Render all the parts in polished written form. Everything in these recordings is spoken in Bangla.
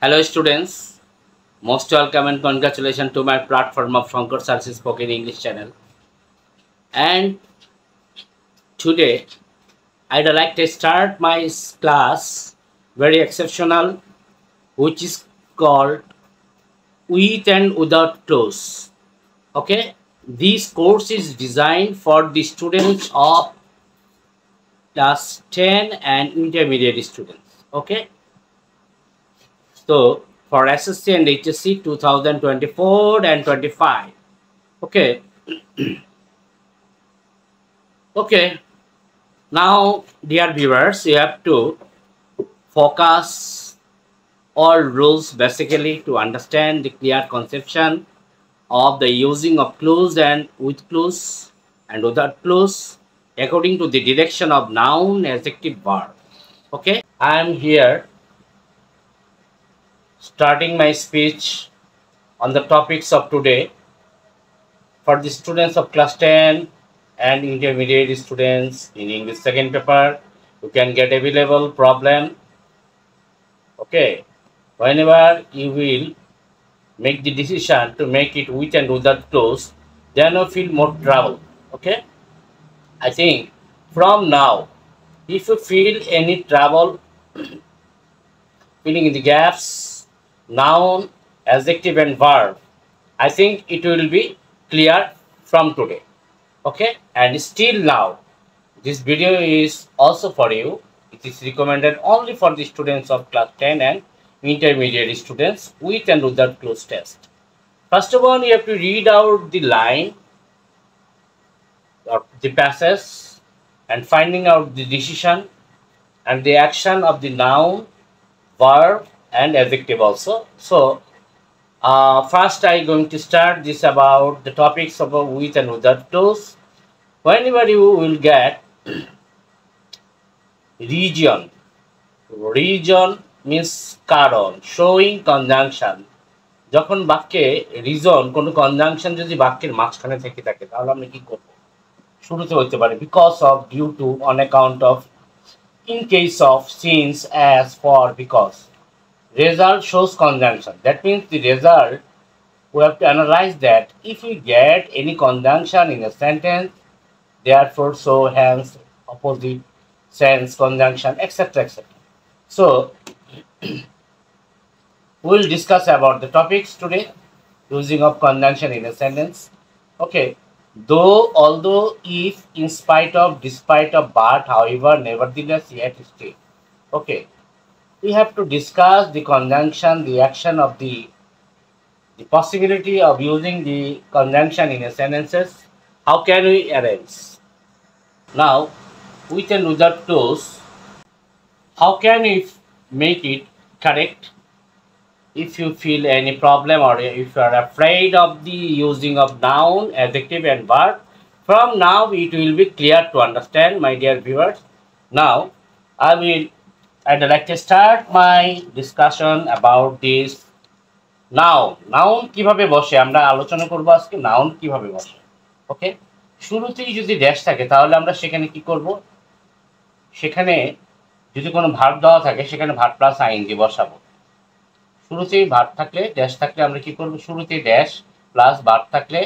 Hello students, most welcome and congratulations to my platform of Shankar Sarsi Spoken English channel. And today I'd like to start my class very exceptional, which is called With and Without Clothes. Okay, this course is designed for the students of class 10 and intermediate students. Okay, so for SSC and HSC 2024 and 25. Okay. Okay, now dear viewers, you have to focus all rules basically to understand the clear conception of the using of clues and with clues and without clues according to the direction of noun, adjective, verb. Okay, I am here starting my speech on the topics of today for the students of class 10 and intermediate students in English second paper. You can get available problem. Okay, whenever you will make the decision to make it with and without close, then you feel more trouble. Okay, I think from now, if you feel any trouble filling in the gaps, noun, adjective, and verb, I think it will be clear from today. Okay, and still now, this video is also for you. It is recommended only for the students of class 10 and intermediate students with and without close test. First of all, you have to read out the line or the passage and finding out the decision and the action of the noun, verb, and adjective also. So, first I going to start this about the topics about with and without close. Whenever you will get region, region means কারণ, showing conjunction. যখন বাক্যে রিজন কোনো কনজাংশন যদি বাক্যের মাঝখানে থেকে থাকে তাহলে আমরা কি করব? শুরুতে হতে পারে because of, due to, on account of, in case of, since, as, for, because. Result shows conjunction. That means the result, we have to analyze that if we get any conjunction in a sentence, therefore, so, hence, opposite, sense, conjunction, etc. etc. So, we will discuss about the topics today, using of conjunction in a sentence. Okay, though, although, if, in spite of, despite of, but, however, nevertheless, yet, still. Okay, we have to discuss the conjunction, the action of the possibility of using the conjunction in a sentences. How can we arrange? Now, with and without close, how can we make it correct? If you feel any problem or if you are afraid of the using of noun, adjective, and verb, from now it will be clear to understand, my dear viewers. Now, I'd like to start my discussion about this noun. Noun কিভাবে বসে আমরা আলোচনা করব আজকে, noun কিভাবে বসে। ওকে, শুরুতেই যদি ড্যাশ থাকে তাহলে আমরা সেখানে কি করব? সেখানে যদি কোনো ভার্ব দেওয়া থাকে সেখানে ভার্ব প্লাস আইএনজি বসাবো। শুরুতেই ভার্ব থাকলে, ড্যাশ থাকলে আমরা কি করব? শুরুতেই ড্যাশ প্লাস ভার্ব থাকলে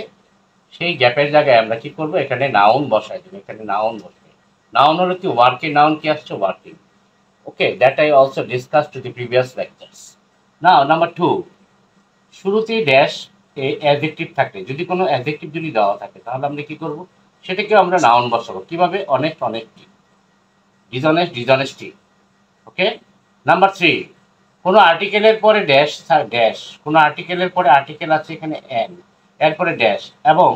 সেই গ্যাপের জায়গায় আমরা কি করব? এখানে নাউন বসাই দেব। এখানে নাউন বসবে। নাউন হলো কি? ওয়ার্কিং। নাউন কি আসছে? Working. Okay, that I also discussed to the previous lectures. Now, number 2, শুরুতেই ড্যাশ অ্যাডজেক্টিভ থাকলে, যদি কোনো অ্যাডজেক্টিভ যদি দেওয়া থাকে তাহলে আমরা কি করব? সেটাকে আমরা নাউন বসাবো। কিভাবে? Honest, honesty, dishonest, dishonesty. Okay, number 3, কোনো আর্টিকেলের পরে ড্যাশ, ড্যাশ, কোনো আর্টিকেলের পরে আর্টিকেল আছে এখানে এন, এরপরে ড্যাশ, এবং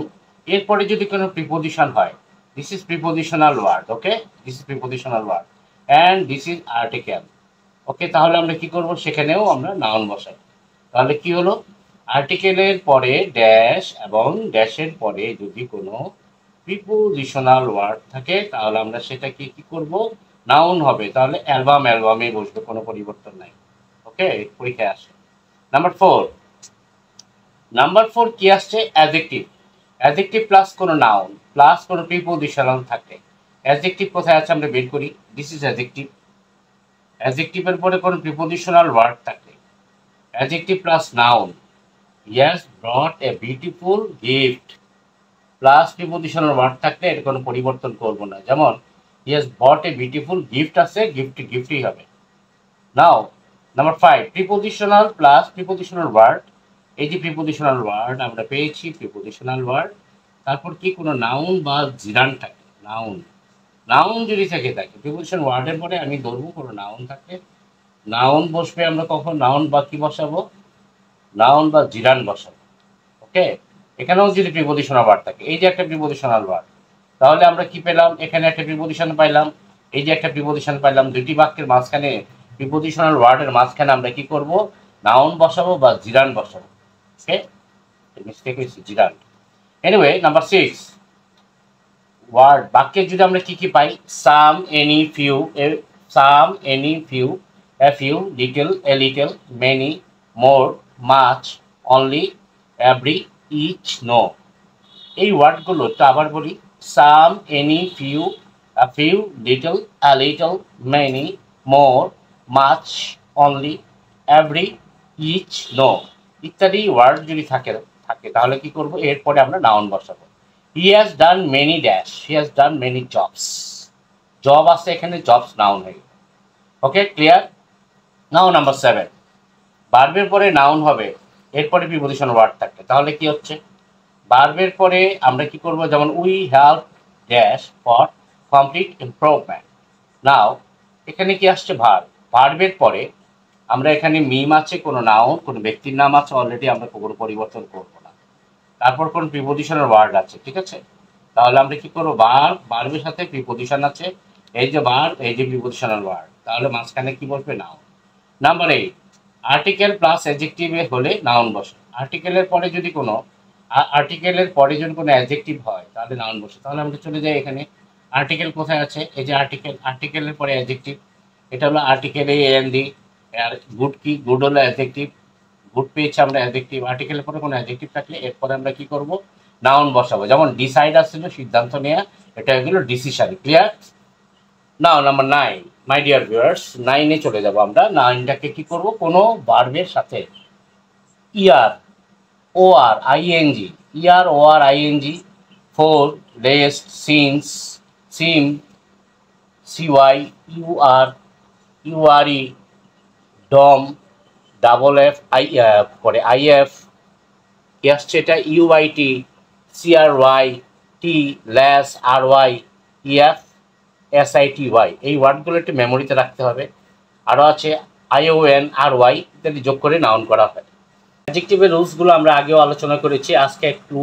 এরপরে যদি কোনো প্রিপোজিশন হয়, this is prepositional word. Okay, this is prepositional word and this is article. Okay, তাহলে আমরা কি করব? সেখানেও আমরা নাউন বসাই। তাহলে কি হলো? আর্টিকেলের পরে ড্যাশ এবং ড্যাশের পরে যদি কোনো প্রিপোজিশনাল ওয়ার্ড থাকে তাহলে আমরা সেটাকে কি করব? নাউন হবে। তাহলে অ্যালবাম, অ্যালবামে বসবে, কোনো পরিবর্তন নাই। ওকে, পরীক্ষায় আসে। নাম্বার 4 কি আসছে? অ্যাডজেক্টিভ। অ্যাডজেক্টিভ প্লাস কোনো নাউন প্লাস কোনো প্রিপোজিশনাল থাকে। অ্যাডজেক্টিভ কোথায় আছে আমরা বের করি। This is adjective. অ্যাডজেক্টিভের পরে কোনো প্রিপোজিশনাল ওয়ার্ড থাকে, adjective plus noun, he has brought a beautiful gift, plus prepositional word থাকলে এর কোনো পরিবর্তন করব না। যেমন he has bought a beautiful gift আছে, গিফটই হবে। Now number 5, prepositional plus prepositional word. এই যে প্রিপোজিশনাল ওয়ার্ড আমরা পেয়েছি, প্রিপোজিশনাল ওয়ার্ড, তারপর কি কোনো নাউন বা জিরান থাকে, নাউন, নাউন যদি থেকে থাকে প্রিপোজিশন ওয়ার্ডের পরে আমি ধরবো কোনো নাউন থাকে, নাউন বসবে, আমরা কখন নাউন বা কি বসাবো, নাউন বা জিরান বসাবো। ওকে, এখানেও যদি প্রিপোজিশনাল ওয়ার্ড থাকে, এই যে একটা প্রিপোজিশনাল ওয়ার্ড, তাহলে আমরা কি পেলাম, এখানে একটা প্রিপোজিশন পাইলাম, এই যে একটা প্রিপোজিশন পাইলাম, দুইটি বাক্যের মাঝখানে প্রিপোজিশনাল ওয়ার্ডের মাঝখানে আমরা কি করব, নাউন বসাবো বা জিরান বসাবো। ওকে, মিস্টেক হয়েছে, জিরান। এনিওয়ে, নাম্বার 6, ওয়ার্ড বাক্যে যদি আমরা কি কি পাই, some, any, few, some, any, few, a few, little, a little, many, more, much, only, every, each, no. এই ওয়ার্ডগুলো তো আবার বলি, some, any, few, a few, little, a little, many, more, much, only, every, each, no ইত্যাদি ওয়ার্ড যদি থাকে থাকে তাহলে কি করব, এরপরে আমরা নাউন বসাবো। He has done many dash, he has done many jobs, job আছে এখানে, জবস নাউন হয়ে গেল। ওকে, ক্লিয়ার। নাও নাম্বার 7, ভার্বের পরে নাউন হবে, এরপরে প্রিপোজিশন ওয়ার্ড থাকবে, তাহলে কি হচ্ছে, ভার্বের পরে আমরা কি করব, যেমন we help dash for complete improvement. Now এখানে কি আসছে, ভার্ব, ভার্বের পরে আমরা এখানে মিম আছে, কোনো নাউন, কোনো ব্যক্তির নাম আছে অলরেডি, আমরা কোনো পরিবর্তন করব না। তারপর কোন প্রিপোজিশনাল ওয়ার্ড আছে, ঠিক আছে, তাহলে আমরা কি করবো, ভার্ব, ভার্বের সাথে প্রিপোজিশন আছে, এই যে ভার্ব, এই যে প্রিপোজিশনাল ওয়ার্ড, তাহলে মাঝখানে কি বসবে, নাউন। নাম্বার 8, আর্টিকেল প্লাস অ্যাডজেক্টিভে হলে নাউন বসে। আর্টিকেলের পরে যদি কোনো অ্যাডজেক্টিভ হয় তাহলে নাউন বসে। তাহলে আমরা চলে যাই এখানে, আর্টিকেল কোথায় আছে, এই যে আর্টিকেল, আর্টিকেলের পরে অ্যাডজেক্টিভ, এটা হলো আর্টিকেল, এন দি, আর গুড কি, গুড হলো অ্যাডজেক্টিভ, গুড পেয়েছি আমরা অ্যাডজেক্টিভ, আর্টিকেলের পরে কোনো অ্যাডজেক্টিভ থাকলে এরপরে আমরা কি করব, নাউন বসাবো। যেমন ডিসাইড আসছিল, সিদ্ধান্ত নেওয়া, এটা এগুলো decision. Clear. Now number 9, my dear viewers, 9-এ চলে যাব আমরা। 9টাকে কি করব, কোনো ভার্বের সাথে year, O R, I N G, year, O R, I N G, for, lest, since, seem, C Y, U R, U R E, dom, double F, পরে আইএফ, কি আসছে এটা, ইউআইটি, সিআরওয়াই, টি, ল্যাস, আরওয়াই, ইএফ, এসআইটিওয়াই। এই ওয়ার্ডগুলো একটু মেমোরিতে রাখতে হবে। আরও আছে আইওএন, আরওয়াই ইত্যাদি যোগ করে নাউন করা হয়। অ্যাডজেক্টিভের রুলসগুলো আমরা আগেও আলোচনা করেছি, আজকে একটু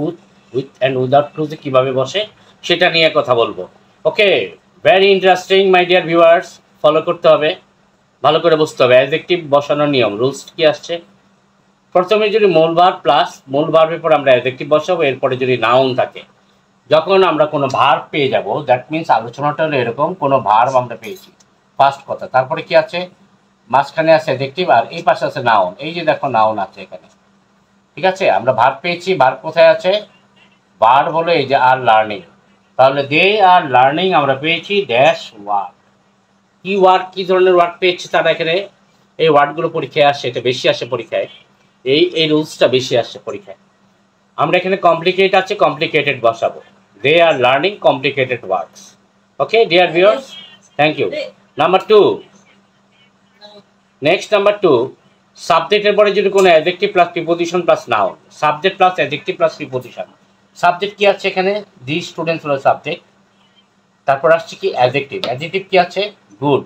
উইথ অ্যান্ড উইদাউট ক্লুজে কীভাবে বসে সেটা নিয়ে কথা বলবো। Okay, very interesting my dear viewers, follow করতে হবে, ভালো করে বুঝতে হবে। অ্যাডজেক্টিভ বসানোর নিয়ম, রুলস কি আসছে, প্রথমে যদি মূল ভার্ব প্লাস মূল ভার্বের পর আমরা অ্যাডজেক্টিভ বসাবো, এরপরে যদি নাউন থাকে, যখন আমরা কোনো ভার্ব পেয়ে যাব, দ্যাট মিনস আলোচনাটা হলো এরকম, কোনো ভার্ব আমরা পেয়েছি, ফার্স্ট কথা, তারপরে কি আছে, মাঝখানে আছে অ্যাডজেক্টিভ, আর এই পাশে আছে নাউন। এই যে দেখো নাউন আছে এখানে, ঠিক আছে, আমরা ভার্ব পেয়েছি, ভার্ব কোথায় আছে, ভার্ব হলো এই যে আর লার্নিং, তাহলে দে আর লার্নিং আমরা পেয়েছি ড্যাশ ওয়ার্ড। কি ওয়ার্ড, কি ধরনের ওয়ার্ড পেয়েছি তারা এখানে, এই ওয়ার্ডগুলো পরীক্ষায় আসে, এটা বেশি আসে পরীক্ষায়, এই রুলসটা বেশি আসছে পরীক্ষায়। আমরা এখানে কমপ্লিকেট আছে, কমপ্লিকেটেড বসাবো, they are learning complicated words. Okay dear viewers, thank you. Number 2, next number 2, সাবজেক্টের পরে যদি কোনো adjective plus preposition plus noun, subject plus adjective plus preposition. সাবজেক্ট কি আছে এখানে, দি স্টুডেন্টস হলো সাবজেক্ট, তারপর আসছে কি অ্যাডজেক্টিভ, অ্যাডজেক্টিভ কি আছে, গুড,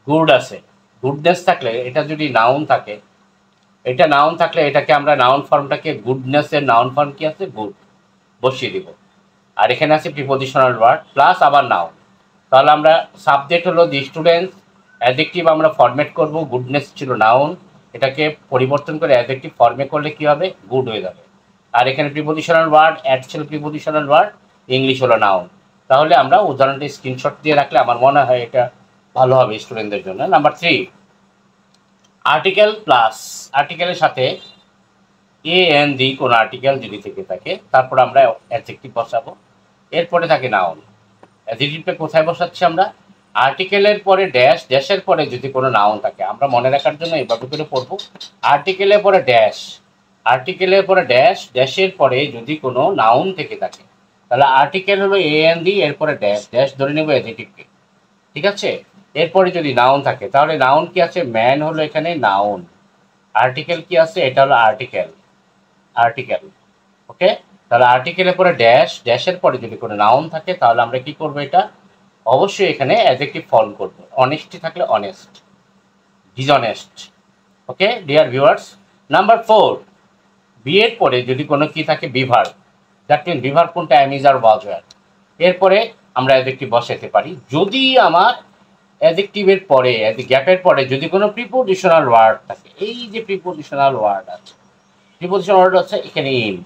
গুড আছে, গুডনেস থাকলে, এটা যদি নাউন থাকে, এটা নাউন থাকলে এটাকে আমরা নাউন ফর্মটাকে, গুডনেসের নাউন ফর্ম কি আছে, গুড, বসিয়ে দিব। আর এখানে আছে প্রিপোজিশনাল ওয়ার্ড প্লাস আবার নাউন, তাহলে আমরা সাবজেক্ট হলো দি স্টুডেন্টস, অ্যাডজেক্টিভ আমরা ফরম্যাট করব, গুডনেস ছিল নাউন, এটাকে পরিবর্তন করে অ্যাডজেক্টিভ ফর্মে করলে কি হবে, গুড হয়ে যাবে। আর এখানে প্রিপোজিশনাল ওয়ার্ড, অ্যাড ছিল প্রিপোজিশনাল ওয়ার্ড, ইংলিশ হলো নাউন। তাহলে আমরা উদাহরণটি স্ক্রিনশট দিয়ে রাখলে আমার মনে হয় এটা ভালো হবে স্টুডেন্টদের জন্য। নাম্বার 3, আর্টিকেল প্লাস, আর্টিকেলের সাথে এ এন দি কোনো আর্টিকেল যদি থেকে থাকে, তারপর আমরা অ্যাডজেক্টিভ বসাবো, এরপরে থাকে নাউন। অ্যাডজেক্টিভটা কোথায় বসাচ্ছি আমরা, আর্টিকেলের পরে ড্যাশ, ড্যাশের পরে যদি কোনো নাউন থাকে, আমরা মনে রাখার জন্য এইভাবে করে পড়বো। আর্টিকেলের পরে ড্যাশ, আর্টিকেলের পরে ড্যাশ, ড্যাশের পরে যদি কোনো নাউন থেকে থাকে, তাহলে আর্টিকেল হলো AND, এরপরে ড্যাশ, ড্যাশ ধরে নেবো অ্যাডজেক্টিভকে, ঠিক আছে। এরপরে যদি নাউন থাকে, তাহলে নাউন কি আছে, ম্যান হলো এখানে নাউন। আর্টিকেল কি আছে, এটা হলো আর্টিকেল, আর্টিকেল, ওকে। তাহলে আর্টিকেলের পরে ড্যাশ, ড্যাশের পরে যদি কোনো নাউন থাকে, তাহলে আমরা কি করবো, এটা অবশ্যই এখানে অ্যাডজেক্টিভ ফর্ম করবো। অনেস্টি থাকলে honest, dishonest, okay dear viewers. Number 4, be এর পরে যদি কোনো কি থাকে, বিভার, দ্যাট মিন বিভার কোনটা, অ্যামিজ আর ওয়াজ ওয়ার, এরপরে আমরা অ্যাডজেক্টিভ বসাতে পারি। যদি আমার অ্যাডজেক্টিভের পরে, গ্যাপের পরে যদি কোনো প্রিপোজিশনাল ওয়ার্ড থাকে, এই যে প্রিপোজিশনাল ওয়ার্ড আছে, প্রিপোজিশনাল ওয়ার্ড আছে এখানে ইন,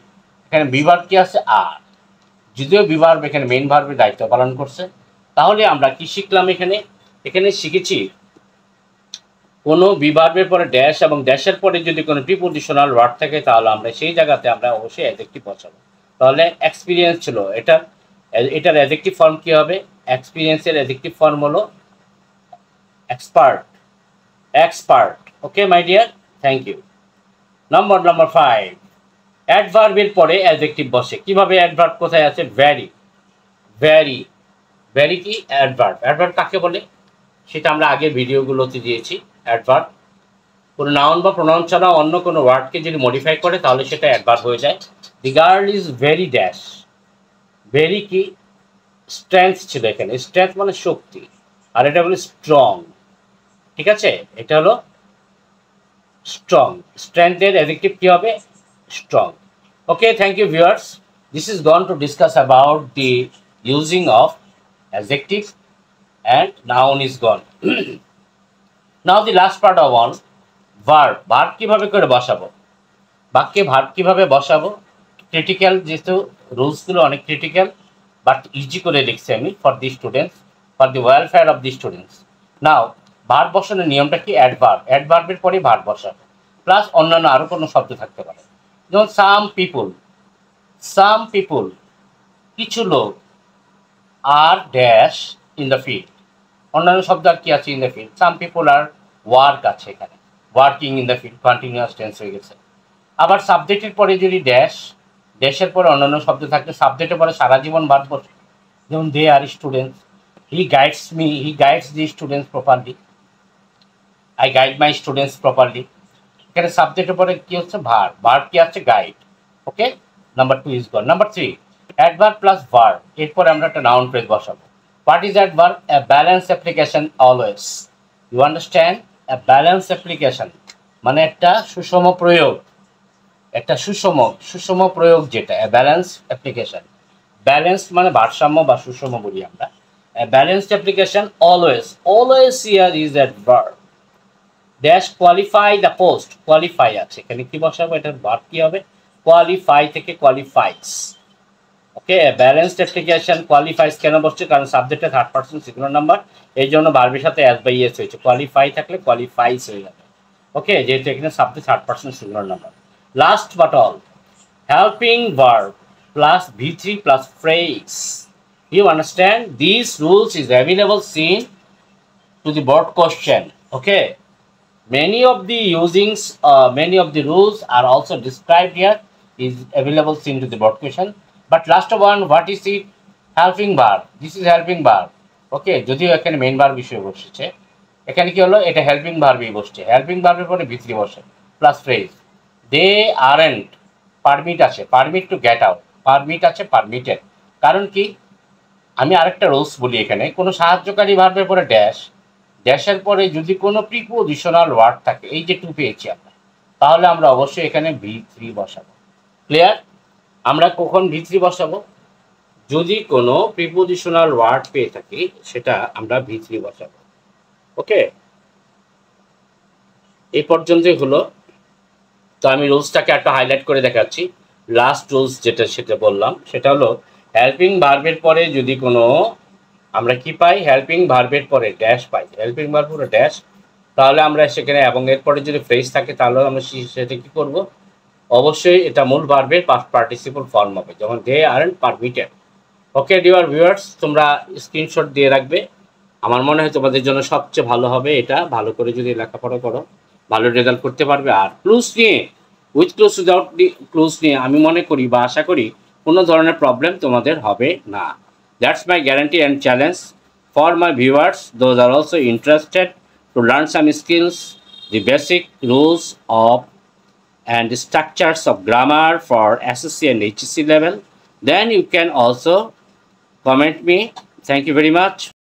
এখানে বিভার কি আছে আর, যদিও বিভার এখানে মেইন ভার্বের দায়িত্ব পালন করছে, তাহলে আমরা কি শিখলাম এখানে, এখানে শিখেছি কোনো বিভার্বের পরে ড্যাশ এবং ড্যাশের পরে যদি কোনো প্রিপোজিশনাল ওয়ার্ড থাকে, তাহলে আমরা সেই জায়গাতে আমরা অবশ্যই অ্যাডজেক্টিভ বসাবো। তাহলে এক্সপিরিয়েন্স ছিল, এটার অ্যাডজেক্টিভ ফর্ম কি হবে, এক্সপিরিয়েন্সের অ্যাডজেক্টিভ ফর্ম হলো expert, expert, okay my dear, thank you. Number 5, অ্যাডভার্বের পরে অ্যাডজেক্টিভ বসে কিভাবে, অ্যাডভার্ব কোথায় আছে, ভ্যারি, ভ্যারি, ভ্যারি কি অ্যাডভার্ব, অ্যাডভার্ব কাকে বলে সেটা আমরা আগের ভিডিওগুলোতে দিয়েছি। অ্যাডভার্ব কোনো নাউন বা প্রোনাউন ছাড়া অন্য কোনো ওয়ার্ডকে যদি মডিফাই করে, তাহলে সেটা অ্যাডভার্ব হয়ে যায়। The girl is very dash, very কি স্ট্রেংথ ছিল এখানে, স্ট্রেংথ মানে শক্তি, আর এটা বলে স্ট্রং, ঠিক আছে, এটা হলো স্ট্রং, স্ট্রেংথের অ্যাডজেক্টিভ কি হবে, strong, okay thank you viewers. This is gone to discuss about the using of adjective and noun is gone. Now the last part of all, verb, verb কিভাবে করে বসাবো, বাক্যে ভার্ব কিভাবে বসাবো, ক্রিটিক্যাল, যেহেতু রুলসগুলো অনেক ক্রিটিক্যাল, বাট ইজি করে লিখছি আমি for the students, for the welfare of the students. Now verb বসানোর নিয়মটা কি, অ্যাডভার্ব, অ্যাডভার্বের পরে ভার্ব বসাবো, প্লাস অন্যান্য আরও কোনো শব্দ থাকতে পারে, যেমন সাম পিপুল, সাম পিপুল কিছু লোক, are dash in the field, অন্যান্য শব্দ আর কি আছে, in the field, some people are work আছে এখানে, working in the field, continuous tense হয়ে গেছে। আবার সাবজেক্টের পরে যদি ড্যাশ, ড্যাশের পরে অন্যান্য শব্দ থাকলে সাবজেক্টের পরে সারা জীবন বাদ বসে, যেমন they are students, he guides me, he guides the students properly, I guide my students properly. এখানে সাবজেক্টের পরে কি হচ্ছে, ভার্ব, ভার্ব কি আছে, guide, okay. Number 2 is gone. Number 3, adverb plus verb, এরপরে আমরা একটা নাউন ফ্রেজ বসাবো। What is adverb? A balanced application always. You understand? A balanced application মানে একটা সুষম প্রয়োগ, একটা সুষম প্রয়োগ যেটা, a balanced application, ব্যালেন্সড মানে ভারসাম্য বা সুষম বলি আমরা। A balanced application always, always here is adverb. Dash qualify the post, qualify আছে এখানে কি বসাবো, এটার ভার্ব কি হবে, qualify থেকে qualifies, ওকে। ব্যালেন্সড অ্যাপ্লিকেশন কোয়ালিফাইস কেন বসছে, কারণ সাবজেক্টে থার্ড পারসন সিঙ্গুলার নাম্বার, এই জন্য ভার্বের সাথে অ্যাজ বাই এস হয়েছে, কোয়ালিফাই থাকলে কোয়ালিফাইস হয়ে যাবে, ওকে, যেহেতু এখানে subject third person singular number. Last but all, helping verb plus V3 plus phrase. You understand, this rules is available seen to the board question, okay. Many of the usings, many of the rules are also described here, is available seen to the board question. But last one, what is it, helping verb, this is helping verb, okay, যদিও এখানে মেইন ভার্ব বিষয় বসেছে, এখানে কি হলো, এটা হেল্পিং ভার্বই বসছে, হেল্পিং ভার্বের পরে V3 বসে প্লাস ফ্রেজ। দে আরন্ট, পারমিট আছে, permit to get out, permit আছে, পারমিটেড, কারণ কি, আমি আরেকটা রুলস বলি, এখানে কোনো সাহায্যকারী ভার্বের পরে ড্যাশ, ড্যাশের পরে যদি কোনো প্রিপোজিশনাল ওয়ার্ড থাকে, এই যে 2 পেয়েছি আমরা, তাহলে আমরা অবশ্যই এখানে V3 বসাবো। ক্লিয়ার, আমরা কখন V3 বসাবো, যদি কোনো প্রিপোজিশনাল ওয়ার্ড পেয়ে থাকি, সেটা আমরা V3 বসাবো, ওকে। এই পর্যন্তই হলো, তো আমি রুলসটাকে একটা হাইলাইট করে দেখাচ্ছি। লাস্ট রুলস যেটা সেটা বললাম, সেটা হলো হেল্পিং ভার্বের পরে যদি কোনো আমরা কি পাই, হেল্পিং ভার্বের পরে ড্যাশ পাই, হেল্পিং ভার্ব পরে ড্যাশ, তাহলে আমরা সেখানে এবং এরপরে যদি ফ্রেজ থাকে, তাহলে আমরা সেটা কি করব, অবশ্যই এটা মূল ভার্বের পাস্ট পার্টিসিপল ফর্ম হবে, যেমন they aren't permitted, okay dear viewers, তোমরা স্ক্রিনশট দিয়ে রাখবে আমার মনে হয় তোমাদের জন্য সবচেয়ে ভালো হবে এটা। ভালো করে যদি লেখাপড়া করো ভালো রেজাল্ট করতে পারবে। আর ক্লুজ নিয়ে উইথ ক্লুজ উইদাউট ক্লুজ নিয়ে আমি মনে করি বা আশা করি কোনো ধরনের প্রবলেম তোমাদের হবে না। That's my guarantee and challenge for my viewers those are also interested to learn some skills, the basic rules of and the structures of grammar for SSC and HSC level. Then you can also comment me. Thank you very much.